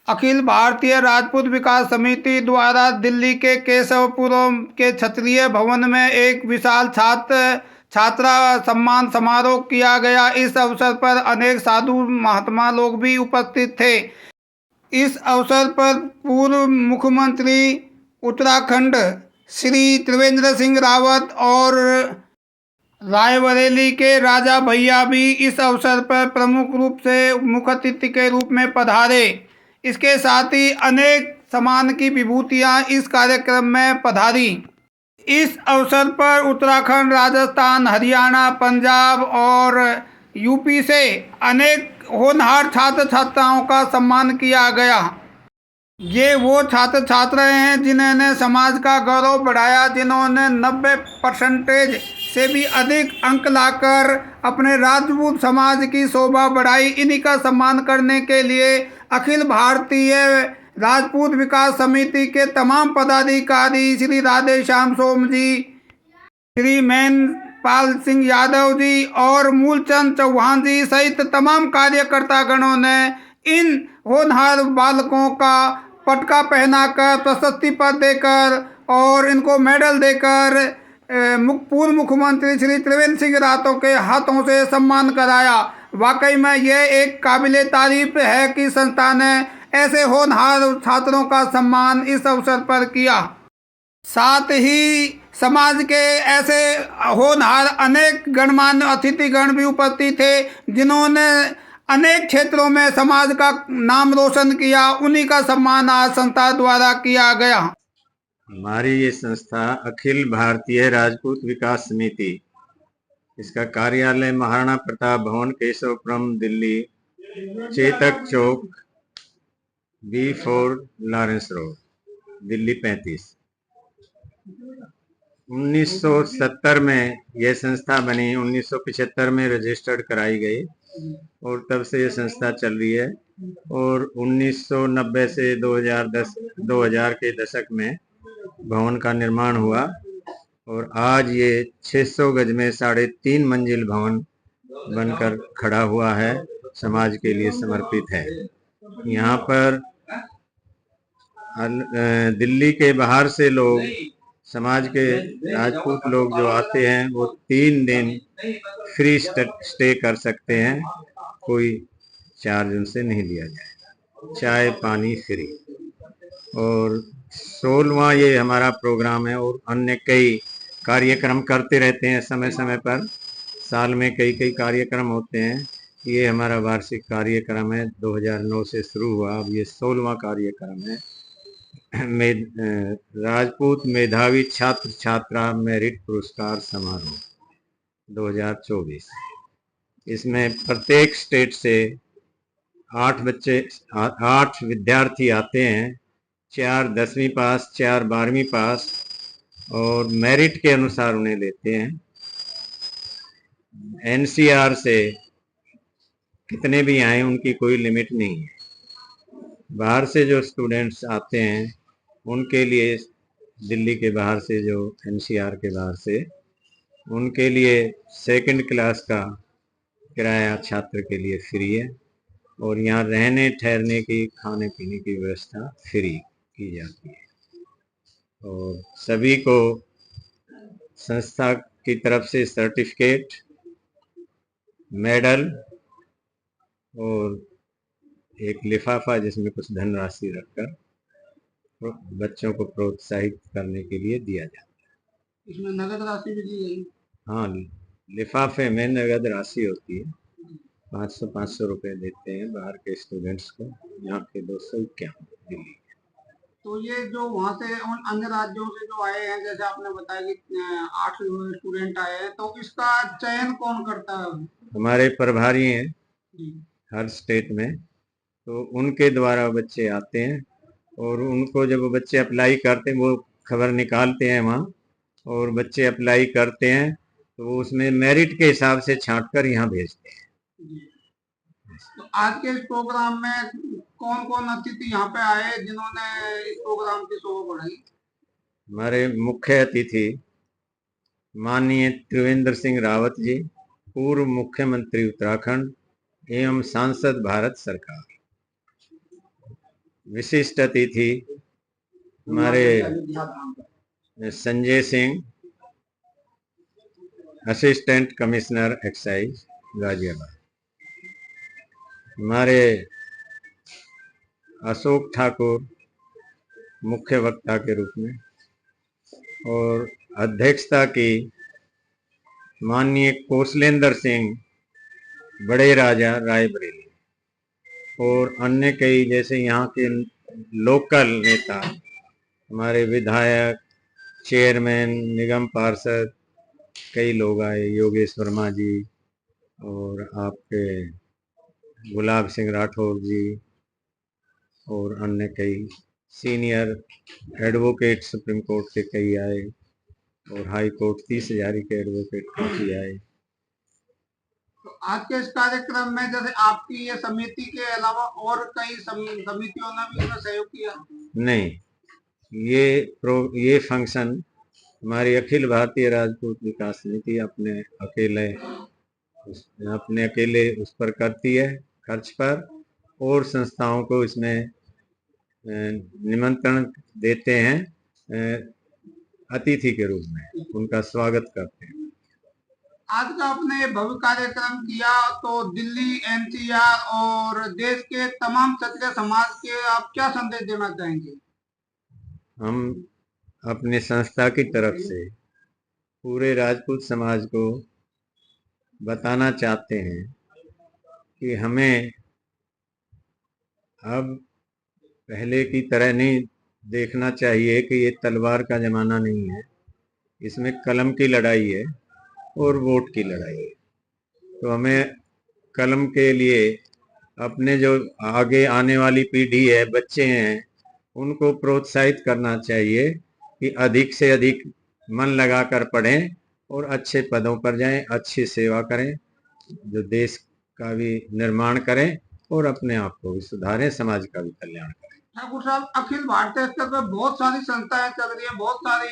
अखिल भारतीय राजपूत विकास समिति द्वारा दिल्ली के केशवपुरम के क्षत्रिय भवन में एक विशाल छात्रा सम्मान समारोह किया गया। इस अवसर पर अनेक साधु महात्मा लोग भी उपस्थित थे। इस अवसर पर पूर्व मुख्यमंत्री उत्तराखंड श्री त्रिवेंद्र सिंह रावत और रायबरेली के राजा भैया भी इस अवसर पर प्रमुख रूप से मुख्य अतिथि के रूप में पधारे। इसके साथ ही अनेक सम्मान की विभूतियां इस कार्यक्रम में पधारी। इस अवसर पर उत्तराखंड, राजस्थान, हरियाणा, पंजाब और यूपी से अनेक होनहार छात्र छात्राओं का सम्मान किया गया। ये वो छात्र छात्राएं हैं जिन्होंने समाज का गौरव बढ़ाया, जिन्होंने 90% से भी अधिक अंक लाकर अपने राजपूत समाज की शोभा बढ़ाई। इन्हीं का सम्मान करने के लिए अखिल भारतीय राजपूत विकास समिति के तमाम पदाधिकारी श्री राधे श्याम सोम जी, श्री मैनपाल सिंह यादव जी और मूलचंद चौहान जी सहित तमाम कार्यकर्ता गणों ने इन होनहार बालकों का पटका पहनाकर, प्रशस्ति पत्र देकर और इनको मेडल देकर पूर्व मुख्यमंत्री श्री त्रिवेंद्र सिंह रावत के हाथों से सम्मान कराया। वाकई में यह एक काबिले तारीफ है कि संस्था ने ऐसे होनहार छात्रों का सम्मान इस अवसर पर किया। साथ ही समाज के ऐसे होनहार अनेक गणमान्य अतिथिगण भी उपस्थित थे जिन्होंने अनेक क्षेत्रों में समाज का नाम रोशन किया। उन्हीं का सम्मान आज संस्था द्वारा किया गया। हमारी ये संस्था अखिल भारतीय राजपूत विकास समिति, इसका कार्यालय महाराणा प्रताप भवन, केशवपुरम, दिल्ली, चेतक चौक, B4 लॉरेंस रोड, दिल्ली 35। 1970 में यह संस्था बनी, 1975 में रजिस्टर्ड कराई गई और तब से ये संस्था चल रही है। और 1990 से 2000 के दशक में भवन का निर्माण हुआ और आज ये 600 गज में 3.5 मंजिल भवन बनकर खड़ा हुआ है, समाज के लिए समर्पित है। यहाँ पर दिल्ली के बाहर से लोग, समाज के राजपूत लोग जो आते हैं वो 3 दिन फ्री स्टे कर सकते हैं, कोई चार्ज उनसे नहीं लिया जाएगा, चाय पानी फ्री। और 16वां ये हमारा प्रोग्राम है और अन्य कई कार्यक्रम करते रहते हैं समय समय पर, साल में कई कार्यक्रम होते हैं। ये हमारा वार्षिक कार्यक्रम है, 2009 से शुरू हुआ, अब ये 16वां कार्यक्रम है। राजपूत मेधावी छात्र छात्रा मेरिट पुरस्कार समारोह 2024। इसमें प्रत्येक स्टेट से 8 विद्यार्थी आते हैं, 4 10वीं पास, 4 12वीं पास, और मेरिट के अनुसार उन्हें लेते हैं। NCR से कितने भी आए, उनकी कोई लिमिट नहीं है। बाहर से जो स्टूडेंट्स आते हैं उनके लिए, दिल्ली के बाहर से जो NCR के बाहर से, उनके लिए 2nd क्लास का किराया छात्र के लिए फ्री है और यहाँ रहने ठहरने की, खाने पीने की व्यवस्था फ्री की जाती है। और सभी को संस्था की तरफ से सर्टिफिकेट, मेडल और एक लिफाफा जिसमें कुछ धनराशि रखकर बच्चों को प्रोत्साहित करने के लिए दिया जाता है। इसमें नगद राशि भी दी गई? हाँ, लिफाफे में नगद राशि होती है। 500 रुपए देते हैं बाहर के स्टूडेंट्स को, यहाँ के 251 दिल्ली। तो ये जो वहाँ से अन्य राज्यों से जो आए हैं, जैसे आपने बताया कि 8 स्टूडेंट आए हैं, तो इसका चयन कौन करता है? हमारे प्रभारी हैं हर स्टेट में, तो उनके द्वारा बच्चे आते हैं और उनको जब बच्चे अप्लाई करते हैं, वो खबर निकालते हैं वहाँ और बच्चे अप्लाई करते हैं, तो वो उसमें मेरिट के हिसाब से छांट कर यहाँ भेजते हैं। तो आज के इस प्रोग्राम में कौन कौन अतिथि यहाँ पे आए जिन्होंने इस प्रोग्राम की शोभा बढ़ाई? हमारे मुख्य अतिथि माननीय त्रिवेंद्र सिंह रावत जी, पूर्व मुख्यमंत्री उत्तराखंड एवं सांसद भारत सरकार। विशिष्ट अतिथि हमारे Sanjay Singh, assistant commissioner excise Ghaziabad, हमारे अशोक ठाकुर मुख्य वक्ता के रूप में, और अध्यक्षता की माननीय कौशलेंद्र सिंह बड़े राजा रायबरेली, और अन्य कई जैसे यहाँ के लोकल नेता, हमारे विधायक, चेयरमैन, निगम पार्षद, कई लोग आए, योगेश वर्मा जी और आपके गुलाब सिंह राठौर जी और अन्य कई सीनियर एडवोकेट सुप्रीम कोर्ट के कई आए, और हाई कोर्ट 30,000 के एडवोकेट काफी आए। तो आज के इस कार्यक्रम में जैसे आपकी ये समिति के अलावा और कई समितियों ने भी इसमें सहयोग किया? नहीं, ये फंक्शन हमारी अखिल भारतीय राजपूत विकास समिति अपने अकेले उस पर करती है खर्च पर, और संस्थाओं को इसमें निमंत्रण देते हैं अतिथि के रूप में, उनका स्वागत करते हैं। आज का आपने भव्य कार्यक्रम किया, तो दिल्ली, एनसीआर और देश के तमाम क्षत्रिय समाज के आप क्या संदेश देना चाहेंगे? हम अपने संस्था की तरफ से पूरे राजपूत समाज को बताना चाहते हैं कि हमें अब पहले की तरह नहीं देखना चाहिए कि ये तलवार का जमाना नहीं है, इसमें कलम की लड़ाई है और वोट की लड़ाई है। तो हमें कलम के लिए अपने जो आगे आने वाली पीढ़ी है, बच्चे हैं, उनको प्रोत्साहित करना चाहिए कि अधिक से अधिक मन लगाकर पढ़ें और अच्छे पदों पर जाएं, अच्छी सेवा करें, जो देश का भी निर्माण करें और अपने आप को भी सुधारें, समाज का भी कल्याण करें। ठाकुर साहब, अखिल भारतीय स्तर पर बहुत सारी संस्थाएं चल रही हैं, बहुत सारी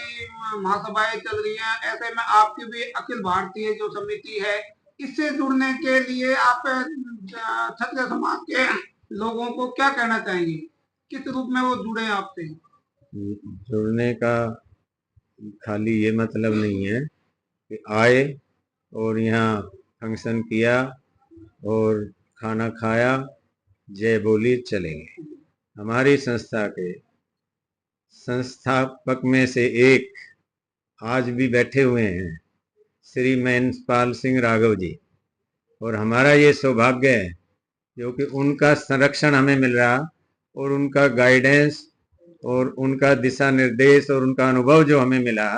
महासभाएं चल रही हैं, ऐसे में आपकी भी अखिल भारतीय जो समिति है, इससे जुड़ने के लिए आप क्षत्रिय समाज के लोगों को क्या कहना चाहेंगे? किस रूप में वो जुड़े आपसे? जुड़ने का खाली ये मतलब नहीं है कि आए और यहाँ फंक्शन किया और खाना खाया, जय बोली, चलेंगे। हमारी संस्था के संस्थापक में से एक आज भी बैठे हुए हैं श्री महेंद्रपाल सिंह राघव जी, और हमारा ये सौभाग्य है क्योंकि उनका संरक्षण हमें मिल रहा, और उनका गाइडेंस और उनका दिशा निर्देश और उनका अनुभव जो हमें मिला,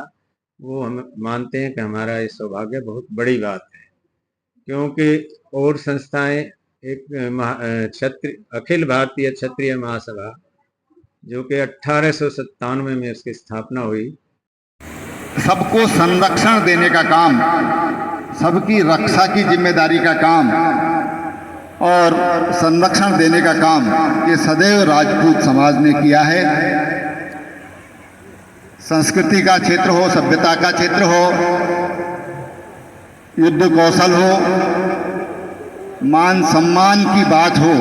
वो हम मानते हैं कि हमारा ये सौभाग्य बहुत बड़ी बात है। क्योंकि और संस्थाएं, एक अखिल भारतीय क्षत्रिय महासभा जो कि 1897 में उसकी स्थापना हुई, सबको संरक्षण देने का काम, सबकी रक्षा की जिम्मेदारी का काम और संरक्षण देने का काम ये सदैव राजपूत समाज ने किया है। संस्कृति का क्षेत्र हो, सभ्यता का क्षेत्र हो, युद्ध कौशल हो, मान सम्मान की बात हो,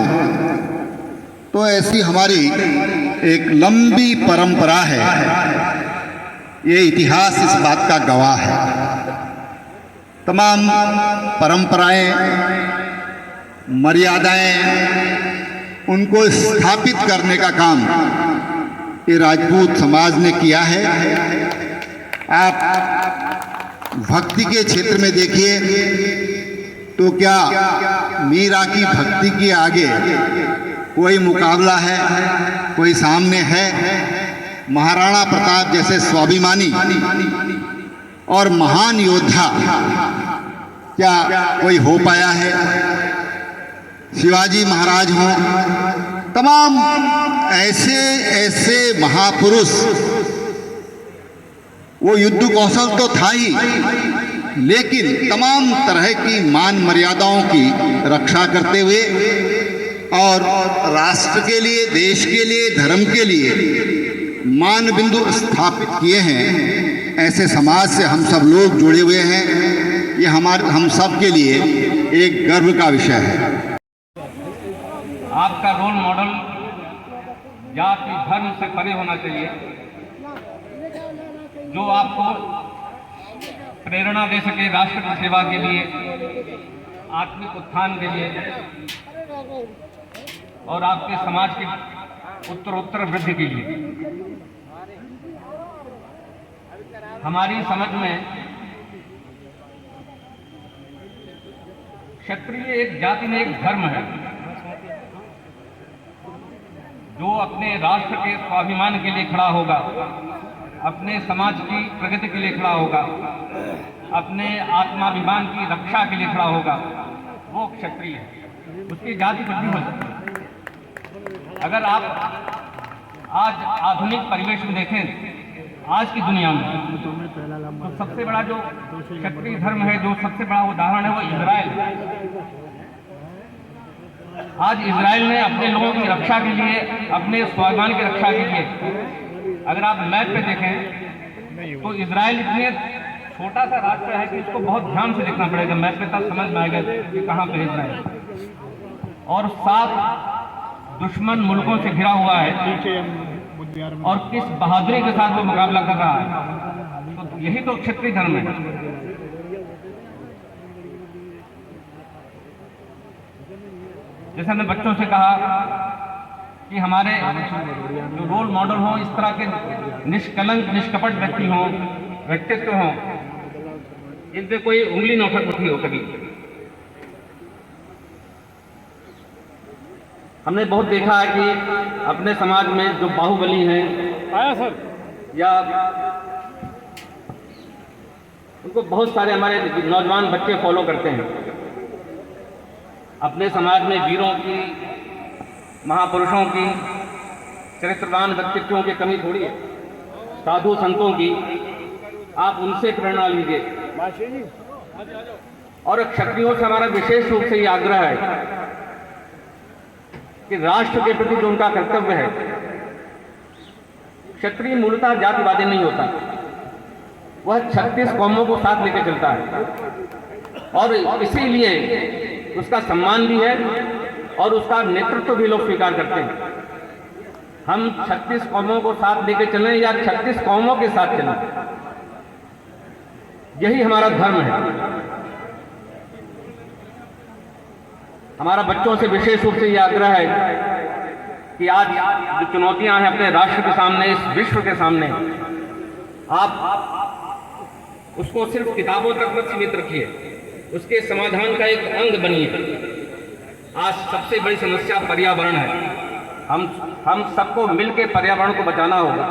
तो ऐसी हमारी एक लंबी परंपरा है। ये इतिहास इस बात का गवाह है। तमाम परंपराएं, मर्यादाएं, उनको स्थापित करने का काम ये राजपूत समाज ने किया है। आप भक्ति के क्षेत्र में देखिए तो क्या मीरा की भक्ति के आगे कोई मुकाबला है, कोई सामने है? महाराणा प्रताप जैसे स्वाभिमानी और महान योद्धा क्या कोई हो पाया है? शिवाजी महाराज हों, तमाम ऐसे ऐसे महापुरुष, वो युद्ध कौशल तो था ही, लेकिन तमाम तरह की मान मर्यादाओं की रक्षा करते हुए और राष्ट्र के लिए, देश के लिए, धर्म के लिए मान बिंदु स्थापित किए हैं। ऐसे समाज से हम सब लोग जुड़े हुए हैं। ये हम सब के लिए एक गर्व का विषय है। आपका रोल मॉडल जाति धर्म से परे होना चाहिए, जो आपको प्रेरणा दे सके राष्ट्र की सेवा के लिए, आत्मिक उत्थान के लिए और आपके समाज की उत्तरोत्तर वृद्धि के लिए। हमारी समझ में क्षत्रिय एक जाति में एक धर्म है जो अपने राष्ट्र के स्वाभिमान के लिए खड़ा होगा, अपने समाज की प्रगति के लिए खड़ा होगा, अपने आत्माभिमान की रक्षा के लिए खड़ा होगा, वो क्षत्रिय है। उसकी जाति कुछ भी हो सकती है। अगर आप आज आधुनिक परिवेश में देखें, आज की दुनिया में तो सबसे बड़ा जो क्षत्रिय धर्म है, जो सबसे बड़ा उदाहरण है, वो इजराइल। आज इजराइल ने अपने लोगों की रक्षा के लिए, अपने स्वाभिमान की रक्षा के लिए, अगर आप मैप पे देखें तो इजराइल इतने छोटा सा राष्ट्र है कि इसको बहुत ध्यान से देखना पड़ेगा मैप पे, तब समझ में आएगा कि कहाँ पे इजराइल। और 7 दुश्मन मुल्कों से घिरा हुआ है और किस बहादुरी के साथ वो मुकाबला कर रहा है। तो यही तो क्षत्रिय धर्म है। जैसे हमने बच्चों से कहा कि हमारे जो रोल मॉडल हों, इस तरह के निष्कलंक निष्कपट व्यक्ति हों, व्यक्तित्व हों, इन पे कोई उंगली न उठी हो कभी। हमने बहुत देखा है कि अपने समाज में जो बाहुबली हैं या उनको बहुत सारे हमारे नौजवान बच्चे फॉलो करते हैं। अपने समाज में वीरों की, महापुरुषों की, चरित्रवान व्यक्तित्वों की कमी थोड़ी है। साधु संतों की आप उनसे प्रेरणा लीजिए। और क्षत्रियों से हमारा विशेष रूप से ये आग्रह है कि राष्ट्र के प्रति जो उनका कर्तव्य है, क्षत्रिय मूलतः जातिवादी नहीं होता, वह 36 कौमों को साथ लेकर चलता है और इसीलिए उसका सम्मान भी है और उसका नेतृत्व भी लोग स्वीकार करते हैं। हम 36 कौमों को साथ लेकर चलें या 36 कौमों के साथ चलें, यही हमारा धर्म है। हमारा बच्चों से विशेष रूप से यह आग्रह है कि आज जो चुनौतियां हैं अपने राष्ट्र के सामने, इस विश्व के सामने, आप उसको सिर्फ किताबों तक मत सीमित रखिए, उसके समाधान का एक अंग बनिए। आज सबसे बड़ी समस्या पर्यावरण है। हम सबको मिलकर पर्यावरण को बचाना होगा।